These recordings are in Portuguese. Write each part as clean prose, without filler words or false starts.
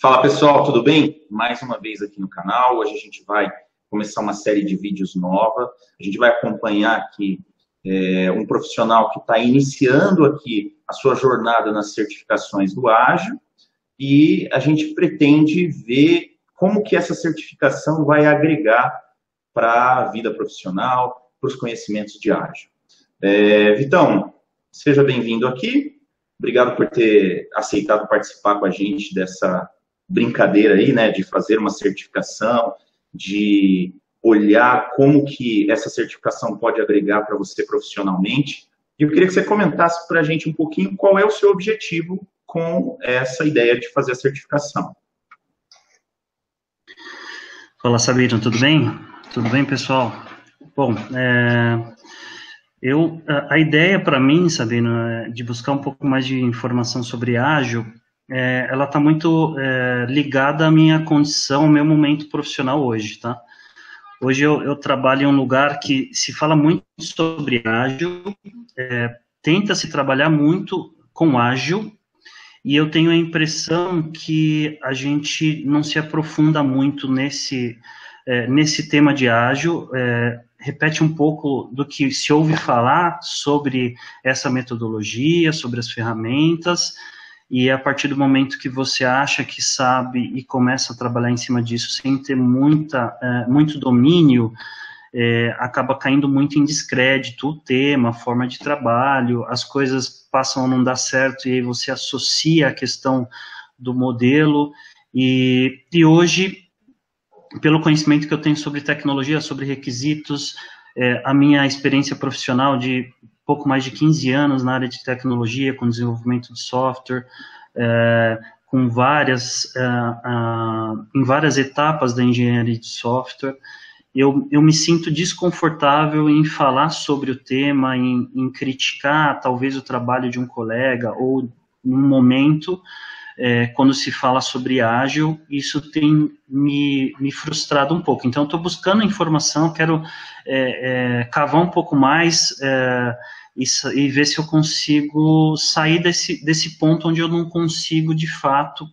Fala pessoal, tudo bem? Mais uma vez aqui no canal. Hoje a gente vai começar uma série de vídeos nova. A gente vai acompanhar aqui um profissional que está iniciando aqui a sua jornada nas certificações do Ágil e a gente pretende ver como que essa certificação vai agregar para a vida profissional, para os conhecimentos de Ágil. Vitão, seja bem-vindo aqui. Obrigado por ter aceitado participar com a gente dessa brincadeira aí, né, de fazer uma certificação, de olhar como que essa certificação pode agregar para você profissionalmente. E eu queria que você comentasse para a gente um pouquinho qual é o seu objetivo com essa ideia de fazer a certificação. Olá, Sabino, tudo bem? Tudo bem, pessoal? Bom, a ideia para mim, Sabino, de buscar um pouco mais de informação sobre Ágil, ela está muito ligada à minha condição, ao meu momento profissional hoje, tá? Hoje eu trabalho em um lugar que se fala muito sobre Ágil, tenta se trabalhar muito com Ágil, e eu tenho a impressão que a gente não se aprofunda muito nesse tema de Ágil, repete um pouco do que se ouve falar sobre essa metodologia, sobre as ferramentas, e a partir do momento que você acha que sabe e começa a trabalhar em cima disso sem ter muito domínio, acaba caindo muito em descrédito o tema, a forma de trabalho, as coisas passam a não dar certo e aí você associa a questão do modelo, e hoje, pelo conhecimento que eu tenho sobre tecnologia, sobre requisitos, a minha experiência profissional de pouco mais de 15 anos na área de tecnologia, com desenvolvimento de software, em várias etapas da engenharia de software, eu me sinto desconfortável em falar sobre o tema, em criticar talvez o trabalho de um colega, ou num momento, quando se fala sobre Ágil, isso tem me frustrado um pouco. Então, eu estou buscando informação, quero cavar um pouco mais e ver se eu consigo sair desse ponto onde eu não consigo, de fato,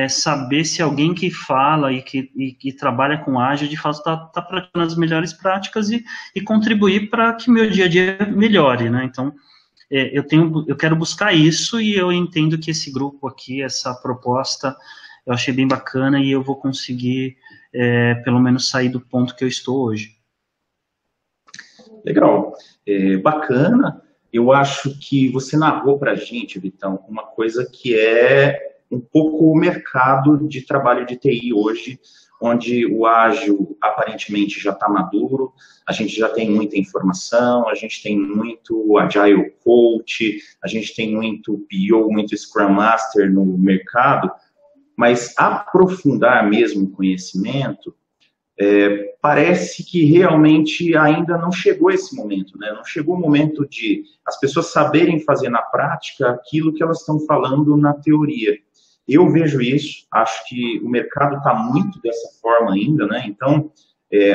saber se alguém que fala e que trabalha com Ágil, de fato, está praticando as melhores práticas e contribuir para que meu dia a dia melhore, né? Então, eu quero buscar isso, e eu entendo que esse grupo aqui, essa proposta, eu achei bem bacana, e eu vou conseguir, pelo menos, sair do ponto que eu estou hoje. Legal, bacana. Eu acho que você narrou para a gente, Vitão, uma coisa que é um pouco o mercado de trabalho de TI hoje, onde o Ágil aparentemente já está maduro, a gente já tem muita informação, a gente tem muito Agile Coach, a gente tem muito PO, muito Scrum Master no mercado, mas aprofundar mesmo o conhecimento, parece que realmente ainda não chegou esse momento, né? Não chegou o momento de as pessoas saberem fazer na prática aquilo que elas estão falando na teoria. Eu vejo isso, acho que o mercado está muito dessa forma ainda, né? Então,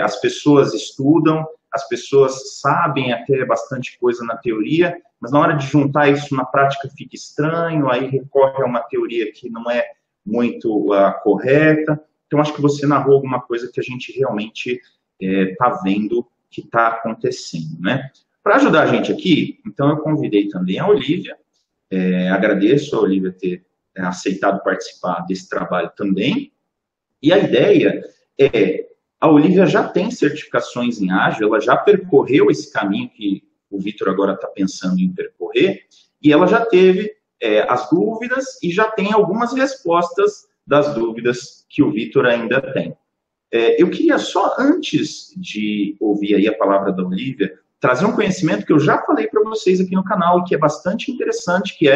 as pessoas estudam, as pessoas sabem até bastante coisa na teoria, mas na hora de juntar isso na prática fica estranho, aí recorre a uma teoria que não é muito correta. Então, acho que você narrou alguma coisa que a gente realmente está vendo que está acontecendo, né? Para ajudar a gente aqui, então eu convidei também a Olivia, agradeço a Olivia ter aceitado participar desse trabalho também, e a ideia a Olivia já tem certificações em Ágil, ela já percorreu esse caminho que o Vitor agora está pensando em percorrer, e ela já teve as dúvidas e já tem algumas respostas das dúvidas que o Vitor ainda tem. Eu queria só, antes de ouvir aí a palavra da Olivia, trazer um conhecimento que eu já falei para vocês aqui no canal e que é bastante interessante, que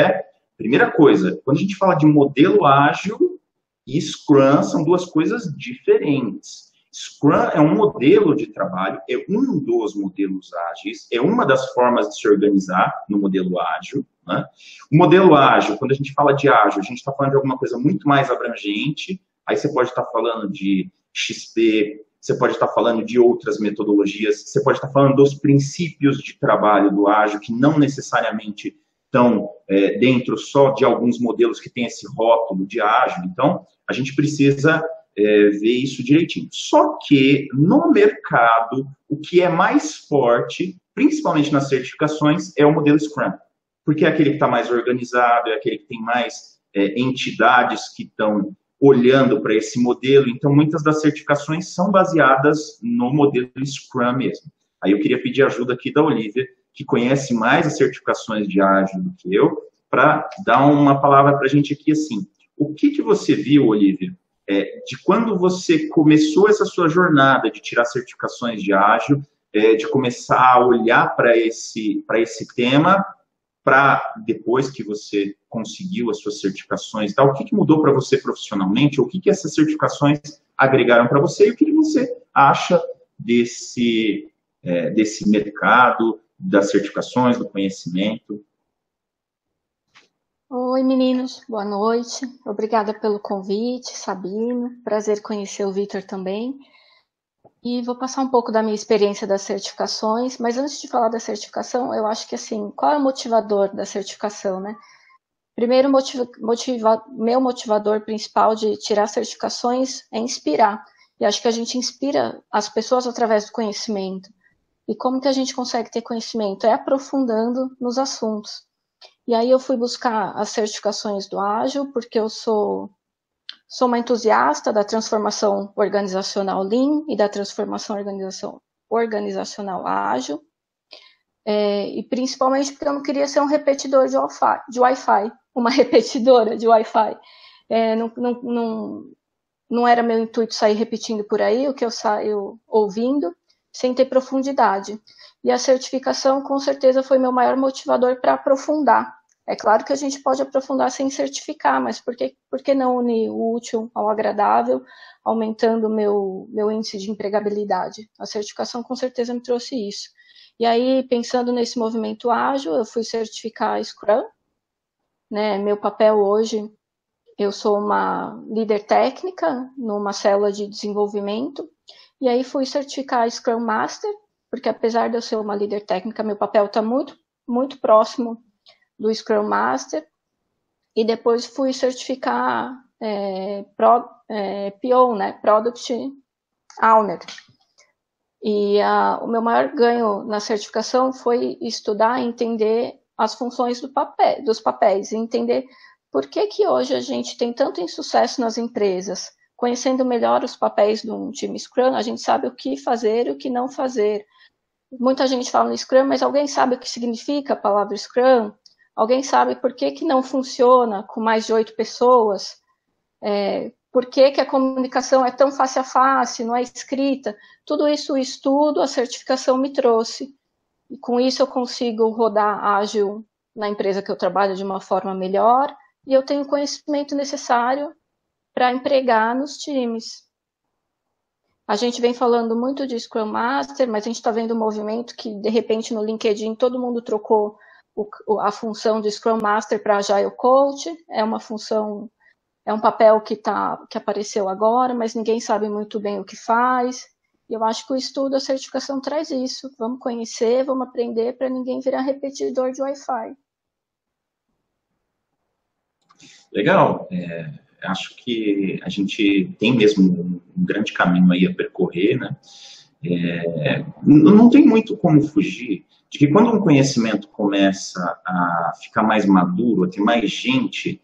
primeira coisa, quando a gente fala de modelo ágil e Scrum, são duas coisas diferentes. Scrum é um modelo de trabalho, é um dos modelos ágeis, é uma das formas de se organizar no modelo ágil, né? O modelo ágil, quando a gente fala de ágil, a gente está falando de alguma coisa muito mais abrangente, aí você pode estar falando de XP, você pode estar falando de outras metodologias, você pode estar falando dos princípios de trabalho do ágil, que não necessariamente estão dentro só de alguns modelos que tem esse rótulo de ágil. Então, a gente precisa ver isso direitinho. Só que, no mercado, o que é mais forte, principalmente nas certificações, é o modelo Scrum. Porque é aquele que está mais organizado, é aquele que tem mais entidades que estão olhando para esse modelo. Então, muitas das certificações são baseadas no modelo Scrum mesmo. Aí eu queria pedir ajuda aqui da Olivia, que conhece mais as certificações de ágil do que eu, para dar uma palavra para a gente aqui assim. O que você viu, Olivia, de quando você começou essa sua jornada de tirar certificações de ágil, de começar a olhar para esse tema, para depois que você conseguiu as suas certificações, tá? O que mudou para você profissionalmente, ou o que essas certificações agregaram para você, e o que você acha desse mercado, das certificações, do conhecimento? Oi, meninos, boa noite. Obrigada pelo convite, Sabino. Prazer conhecer o Vitor também. E vou passar um pouco da minha experiência das certificações, mas antes de falar da certificação, eu acho que assim, qual é o motivador da certificação, né? Primeiro, meu motivador principal de tirar certificações é inspirar. E acho que a gente inspira as pessoas através do conhecimento. E como que a gente consegue ter conhecimento? É aprofundando nos assuntos. E aí eu fui buscar as certificações do Ágil, porque eu sou uma entusiasta da transformação organizacional Lean e da transformação organizacional Ágil, e principalmente porque eu não queria ser um repetidor de Wi-Fi, uma repetidora de Wi-Fi. Não era meu intuito sair repetindo por aí o que eu saio ouvindo, sem ter profundidade. E a certificação, com certeza, foi meu maior motivador para aprofundar. É claro que a gente pode aprofundar sem certificar, mas por que não unir o útil ao agradável, aumentando o meu índice de empregabilidade? A certificação, com certeza, me trouxe isso. E aí, pensando nesse movimento ágil, eu fui certificar Scrum, né? Meu papel hoje, eu sou uma líder técnica numa célula de desenvolvimento, e aí fui certificar Scrum Master, porque apesar de eu ser uma líder técnica, meu papel está muito, muito próximo do Scrum Master, e depois fui certificar PO, né, Product Owner. E o meu maior ganho na certificação foi estudar e entender as funções dos papéis, e entender por que hoje a gente tem tanto insucesso nas empresas. Conhecendo melhor os papéis de um time Scrum, a gente sabe o que fazer e o que não fazer. Muita gente fala no Scrum, mas alguém sabe o que significa a palavra Scrum? Alguém sabe por que não funciona com mais de 8 pessoas? Por que a comunicação é tão face a face, não é escrita? Tudo isso o estudo, a certificação me trouxe. E com isso eu consigo rodar ágil na empresa que eu trabalho de uma forma melhor, e eu tenho o conhecimento necessário para empregar nos times. A gente vem falando muito de Scrum Master, mas a gente está vendo um movimento que, de repente, no LinkedIn, todo mundo trocou a função de Scrum Master para Agile Coach. É uma função, é um papel que apareceu agora, mas ninguém sabe muito bem o que faz. E eu acho que o estudo, a certificação traz isso. Vamos conhecer, vamos aprender, para ninguém virar repetidor de Wi-Fi. Legal. Acho que a gente tem mesmo um grande caminho aí a percorrer, né? Não tem muito como fugir de que quando um conhecimento começa a ficar mais maduro, a ter mais gente,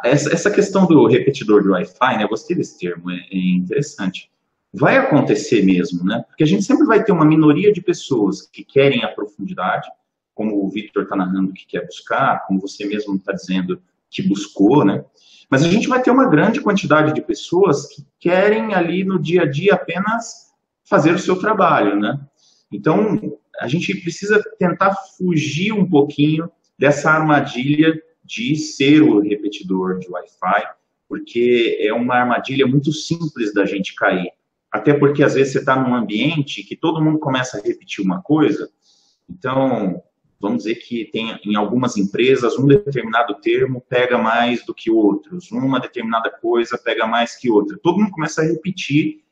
essa questão do repetidor de Wi-Fi, né? Eu gostei desse termo, é interessante. Vai acontecer mesmo, né? Porque a gente sempre vai ter uma minoria de pessoas que querem a profundidade, como o Victor está narrando que quer buscar, como você mesmo está dizendo que buscou, né? Mas a gente vai ter uma grande quantidade de pessoas que querem ali no dia a dia apenas fazer o seu trabalho, né? Então, a gente precisa tentar fugir um pouquinho dessa armadilha de ser o repetidor de Wi-Fi, porque é uma armadilha muito simples da gente cair. Até porque, às vezes, você está num ambiente que todo mundo começa a repetir uma coisa, então, vamos dizer que tem em algumas empresas um determinado termo pega mais do que outros, uma determinada coisa pega mais que outra. Todo mundo começa a repetir,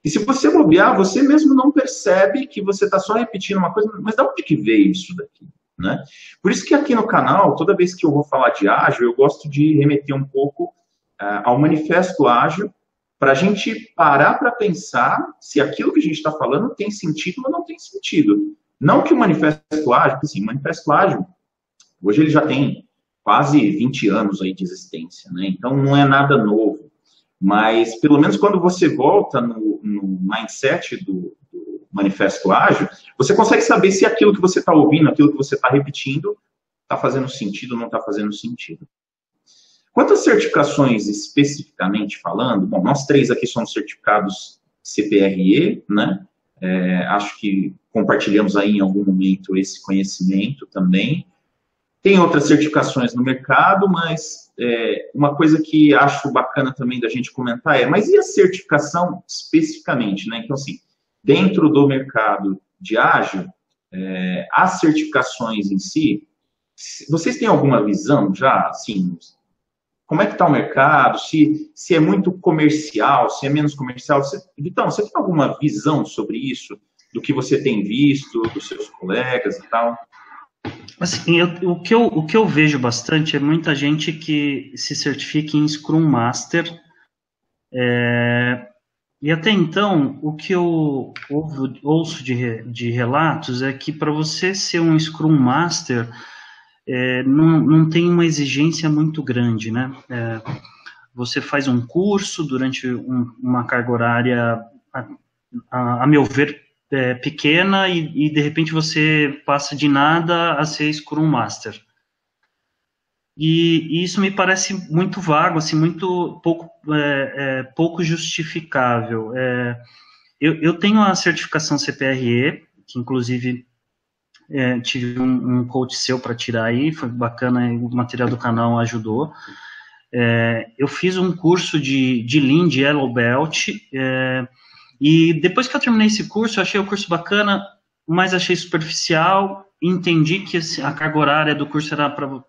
e se você bobear, você mesmo não percebe que você está só repetindo uma coisa, mas de onde que veio isso daqui? né? Por isso que aqui no canal, toda vez que eu vou falar de ágil, eu gosto de remeter um pouco ao manifesto ágil, para a gente parar para pensar se aquilo que a gente está falando tem sentido ou não tem sentido. Não que o manifesto ágil, assim, o manifesto ágil, hoje ele já tem quase 20 anos aí de existência, né? Então não é nada novo. Mas, pelo menos quando você volta no mindset do manifesto ágil, você consegue saber se aquilo que você está ouvindo, aquilo que você está repetindo, está fazendo sentido ou não está fazendo sentido. Quanto às certificações especificamente falando, bom, nós três aqui somos certificados CPRE, né? Acho que compartilhamos aí em algum momento esse conhecimento também. Tem outras certificações no mercado, mas uma coisa que acho bacana também da gente comentar mas e a certificação especificamente, né? Então, assim, dentro do mercado de ágil, as certificações em si, vocês têm alguma visão já, assim, como é que está o mercado, se é muito comercial, se é menos comercial? Vitão, você tem alguma visão sobre isso, do que você tem visto, dos seus colegas e tal? Assim, o que eu vejo bastante é muita gente que se certifica em Scrum Master, e até então, o que eu ouço de relatos é que para você ser um Scrum Master, não tem uma exigência muito grande, né? Você faz um curso durante uma carga horária, a meu ver, pequena, e de repente você passa de nada a ser Scrum Master. E isso me parece muito vago, assim, muito pouco justificável. Eu tenho a certificação CPRE, que inclusive tive um coach seu para tirar aí, foi bacana, o material do canal ajudou. Eu fiz um curso de Lean, de Yellow Belt, e depois que eu terminei esse curso, eu achei o curso bacana, mas achei superficial, entendi que a carga horária do curso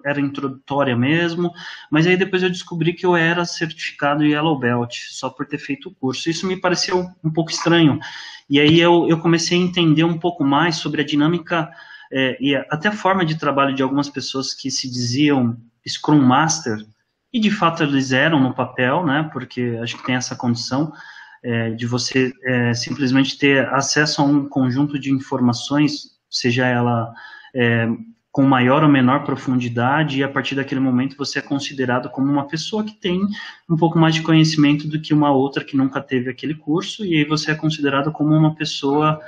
era introdutória mesmo, mas aí depois eu descobri que eu era certificado Yellow Belt, só por ter feito o curso. Isso me pareceu um pouco estranho, e aí eu comecei a entender um pouco mais sobre a dinâmica e até a forma de trabalho de algumas pessoas que se diziam Scrum Master, e de fato eles eram no papel, né, porque acho que tem essa condição de você simplesmente ter acesso a um conjunto de informações, seja ela com maior ou menor profundidade, e a partir daquele momento você é considerado como uma pessoa que tem um pouco mais de conhecimento do que uma outra que nunca teve aquele curso, e aí você é considerado como uma pessoa...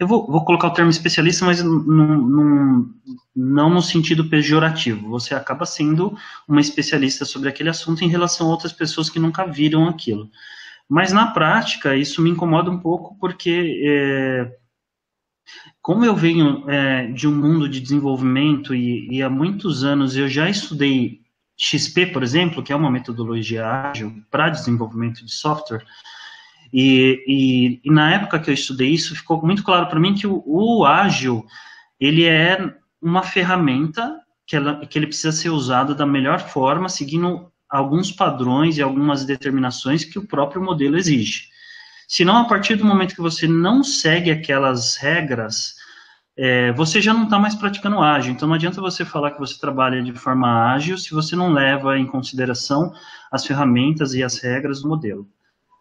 Eu vou colocar o termo especialista, mas não no sentido pejorativo. Você acaba sendo uma especialista sobre aquele assunto em relação a outras pessoas que nunca viram aquilo. Mas, na prática, isso me incomoda um pouco porque, como eu venho de um mundo de desenvolvimento e há muitos anos eu já estudei XP, por exemplo, que é uma metodologia ágil para desenvolvimento de software, e na época que eu estudei isso, ficou muito claro para mim que o ágil, ele é uma ferramenta que ele precisa ser usado da melhor forma, seguindo alguns padrões e algumas determinações que o próprio modelo exige. Senão, a partir do momento que você não segue aquelas regras, você já não está mais praticando ágil. Então, não adianta você falar que você trabalha de forma ágil se você não leva em consideração as ferramentas e as regras do modelo.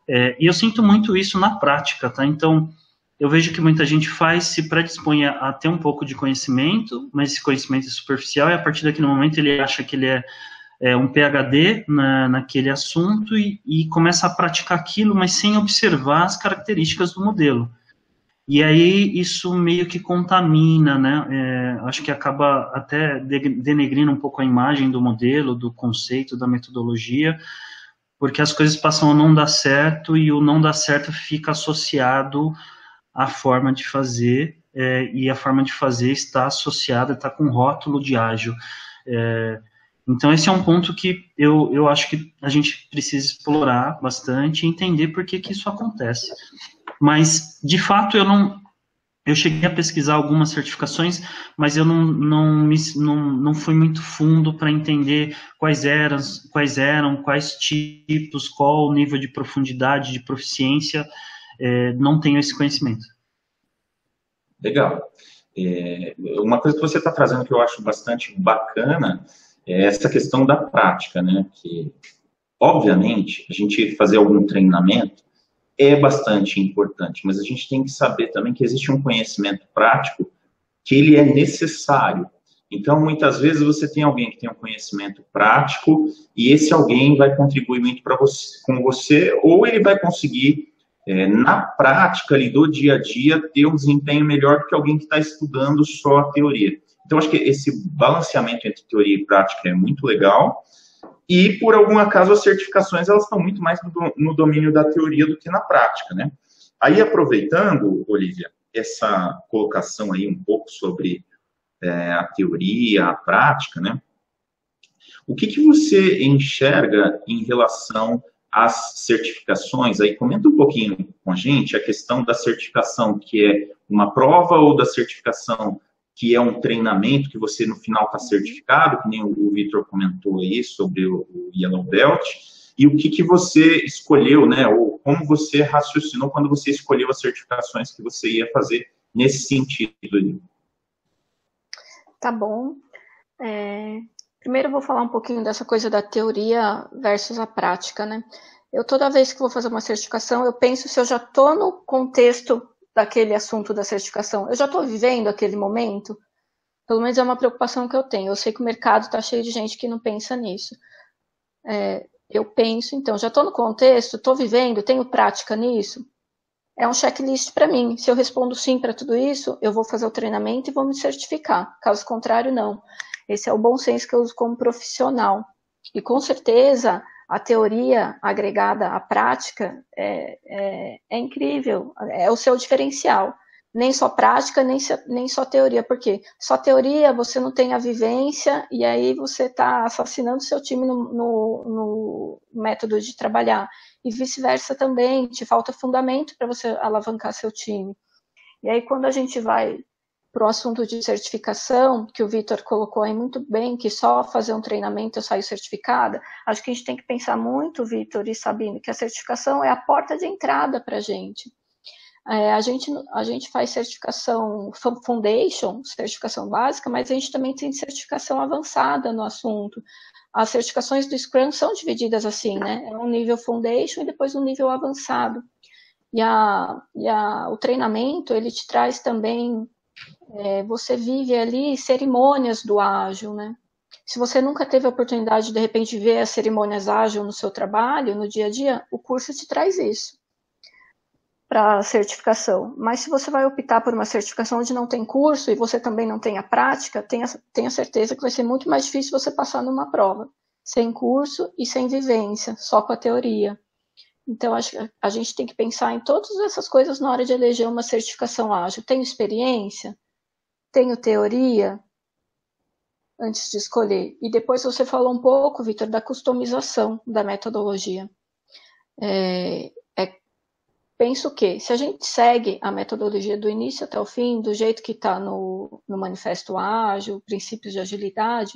E eu sinto muito isso na prática, tá? Então, eu vejo que muita gente se predispõe a ter um pouco de conhecimento, mas esse conhecimento é superficial, e a partir daquele momento ele acha que ele é um PhD naquele assunto e começa a praticar aquilo, mas sem observar as características do modelo. E aí isso meio que contamina, né? Acho que acaba até denegrindo um pouco a imagem do modelo, do conceito, da metodologia, porque as coisas passam a não dar certo, e o não dar certo fica associado à forma de fazer, e a forma de fazer está associada, está com rótulo de ágil. Então, esse é um ponto que eu acho que a gente precisa explorar bastante e entender por que isso acontece. Mas, de fato, eu cheguei a pesquisar algumas certificações, mas eu não fui muito fundo para entender quais eram, quais tipos, qual o nível de profundidade, de proficiência, não tenho esse conhecimento. Legal. Uma coisa que você está trazendo que eu acho bastante bacana é essa questão da prática, né? Que, obviamente, a gente fazer algum treinamento é bastante importante, mas a gente tem que saber também que existe um conhecimento prático que ele é necessário. Então, muitas vezes você tem alguém que tem um conhecimento prático e esse alguém vai contribuir muito para você, com você, ou ele vai conseguir, na prática ali do dia a dia, ter um desempenho melhor do que alguém que está estudando só a teoria. Então, acho que esse balanceamento entre teoria e prática é muito legal. E, por algum acaso, as certificações elas estão muito mais no domínio da teoria do que na prática, né? Aí, aproveitando, Olivia, essa colocação aí um pouco sobre a teoria, a prática, né? O que você enxerga em relação às certificações? Aí comenta um pouquinho com a gente a questão da certificação que é uma prova ou da certificação que é um treinamento que você no final está certificado, que nem o Vitor comentou aí sobre o Yellow Belt, e o que você escolheu, né? Ou como você raciocinou quando você escolheu as certificações que você ia fazer nesse sentido aí. Tá bom. Primeiro eu vou falar um pouquinho dessa coisa da teoria versus a prática, né? Toda vez que vou fazer uma certificação, eu penso se eu já estou no contexto daquele assunto da certificação. Eu já estou vivendo aquele momento? Pelo menos é uma preocupação que eu tenho. Eu sei que o mercado está cheio de gente que não pensa nisso. Eu penso, então, já estou no contexto, estou vivendo, tenho prática nisso? É um checklist para mim. Se eu respondo sim para tudo isso, eu vou fazer o treinamento e vou me certificar. Caso contrário, não. Esse é o bom senso que eu uso como profissional. E com certeza, a teoria agregada à prática é incrível. É o seu diferencial. Nem só prática, nem só teoria. Por quê? Só teoria, você não tem a vivência e aí você está assassinando seu time no método de trabalhar. E vice-versa também, te falta fundamento para você alavancar seu time. E aí, quando a gente vai para o assunto de certificação, que o Vitor colocou aí muito bem, que só fazer um treinamento eu saio certificada, acho que a gente tem que pensar muito, Vitor e Sabine, que a certificação é a porta de entrada para a gente. A gente faz certificação foundation, certificação básica, mas a gente também tem certificação avançada no assunto. As certificações do Scrum são divididas assim, né? É um nível foundation e depois um nível avançado. O treinamento, ele te traz também, você vive ali cerimônias do ágil, né? Se você nunca teve a oportunidade, de repente, de ver as cerimônias ágil no seu trabalho, no dia a dia, o curso te traz isso para certificação. Mas se você vai optar por uma certificação onde não tem curso e você também não tem a prática, tenha certeza que vai ser muito mais difícil você passar numa prova, sem curso e sem vivência, só com a teoria. Então, acho que a gente tem que pensar em todas essas coisas na hora de eleger uma certificação ágil. Tenho experiência? Tenho teoria? Antes de escolher. E depois você falou um pouco, Vitor, da customização da metodologia. Penso que, se a gente segue a metodologia do início até o fim, do jeito que está no Manifesto Ágil, princípios de agilidade,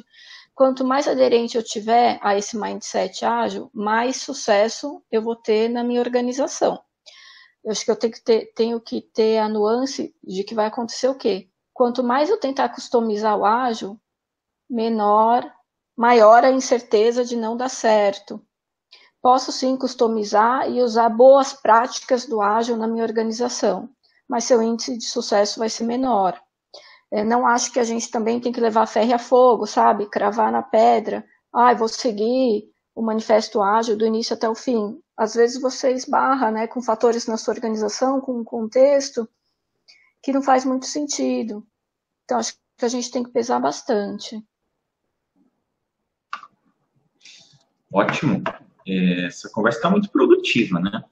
quanto mais aderente eu tiver a esse mindset ágil, mais sucesso eu vou ter na minha organização. Eu acho que eu tenho que ter a nuance de que vai acontecer o quê? Quanto mais eu tentar customizar o ágil, maior a incerteza de não dar certo. Posso sim customizar e usar boas práticas do ágil na minha organização, mas seu índice de sucesso vai ser menor. Não acho que a gente também tem que levar ferro a fogo, sabe? Cravar na pedra. Vou seguir o manifesto ágil do início até o fim. Às vezes você esbarra, né, com fatores na sua organização, com um contexto que não faz muito sentido. Então, acho que a gente tem que pesar bastante. Ótimo. Essa conversa está muito produtiva, né?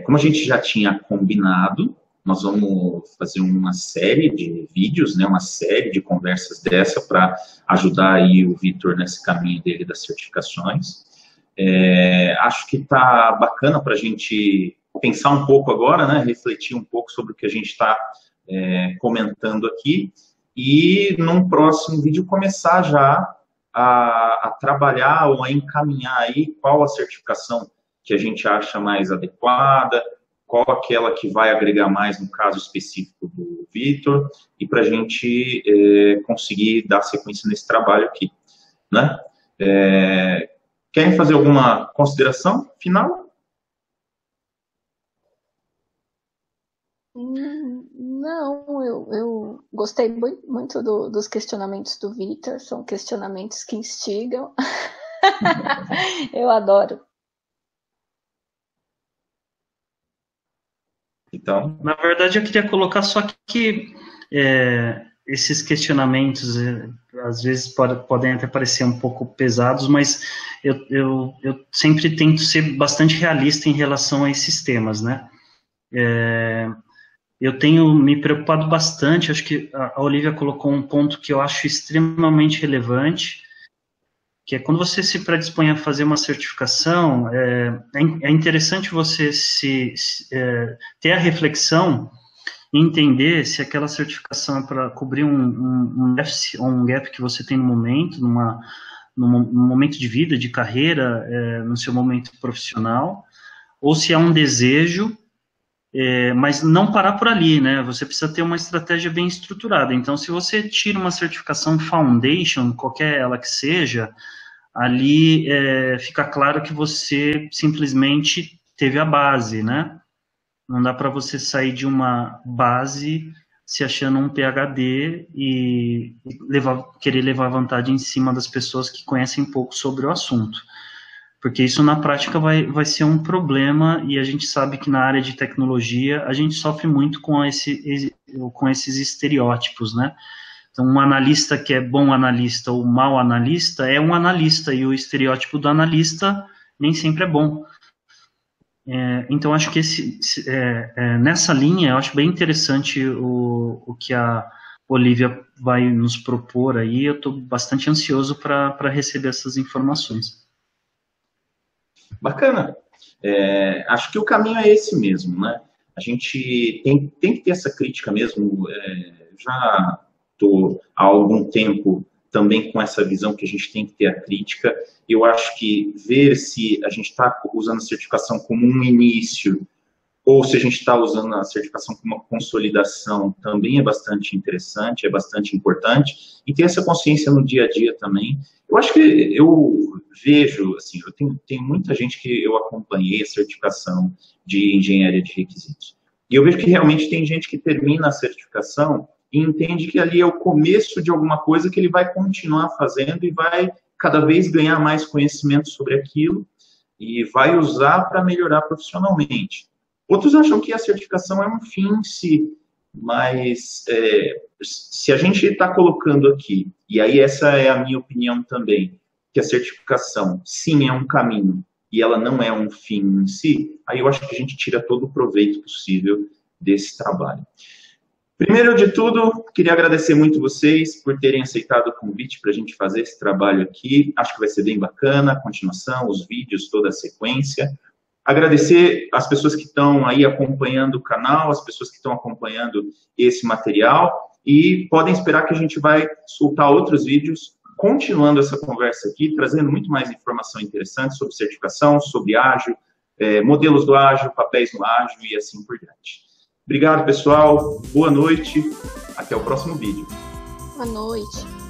Como a gente já tinha combinado, nós vamos fazer uma série de vídeos, né? Uma série de conversas dessa para ajudar aí o Vitor nesse caminho dele das certificações. Acho que está bacana para a gente pensar um pouco agora, né? Refletir um pouco sobre o que a gente está comentando aqui e num próximo vídeo começar já a trabalhar ou a encaminhar aí qual a certificação que a gente acha mais adequada, qual aquela que vai agregar mais no caso específico do Vitor, e para a gente conseguir dar sequência nesse trabalho aqui, né? Querem fazer alguma consideração final? Não, eu gostei muito dos questionamentos do Vitor, são questionamentos que instigam. Eu adoro. Então, na verdade, eu queria colocar só que esses questionamentos, às vezes, podem até parecer um pouco pesados, mas eu sempre tento ser bastante realista em relação a esses temas, né? Eu tenho me preocupado bastante, acho que a Olivia colocou um ponto que eu acho extremamente relevante, que é quando você se predispõe a fazer uma certificação, é interessante você ter a reflexão e entender se aquela certificação é para cobrir um déficit ou um gap que você tem no momento, num momento de vida, de carreira, no seu momento profissional, ou se é um desejo, mas não parar por ali, né? Você precisa ter uma estratégia bem estruturada. Então, se você tira uma certificação Foundation, qualquer ela que seja, ali fica claro que você simplesmente teve a base, né? Não dá para você sair de uma base se achando um PhD e querer levar vantagem em cima das pessoas que conhecem pouco sobre o assunto. Porque isso na prática vai ser um problema, e a gente sabe que na área de tecnologia a gente sofre muito com esses estereótipos, né? Então, um analista que é bom analista ou mau analista é um analista, e o estereótipo do analista nem sempre é bom. Então, acho que nessa linha, eu acho bem interessante o que a Olivia vai nos propor aí. Eu estou bastante ansioso para receber essas informações. Bacana. Acho que o caminho é esse mesmo, né? A gente tem que ter essa crítica mesmo. Já estou há algum tempo também com essa visão que a gente tem que ter a crítica. Eu acho que ver se a gente está usando a certificação como um início ou se a gente está usando a certificação como uma consolidação também é bastante interessante, é bastante importante, e ter essa consciência no dia a dia também. Eu acho que eu vejo, assim, eu tenho muita gente que eu acompanhei a certificação de engenharia de requisitos, e eu vejo que realmente tem gente que termina a certificação e entende que ali é o começo de alguma coisa que ele vai continuar fazendo e vai cada vez ganhar mais conhecimento sobre aquilo e vai usar para melhorar profissionalmente. Outros acham que a certificação é um fim em si, mas se a gente está colocando aqui, e aí essa é a minha opinião também, que a certificação, sim, é um caminho, e ela não é um fim em si, aí eu acho que a gente tira todo o proveito possível desse trabalho. Primeiro de tudo, queria agradecer muito vocês por terem aceitado o convite para a gente fazer esse trabalho aqui. Acho que vai ser bem bacana, a continuação, os vídeos, toda a sequência. Agradecer as pessoas que estão aí acompanhando o canal, as pessoas que estão acompanhando esse material, e podem esperar que a gente vai soltar outros vídeos, continuando essa conversa aqui, trazendo muito mais informação interessante sobre certificação, sobre ágil, modelos do ágil, papéis no ágil e assim por diante. Obrigado, pessoal. Boa noite. Até o próximo vídeo. Boa noite.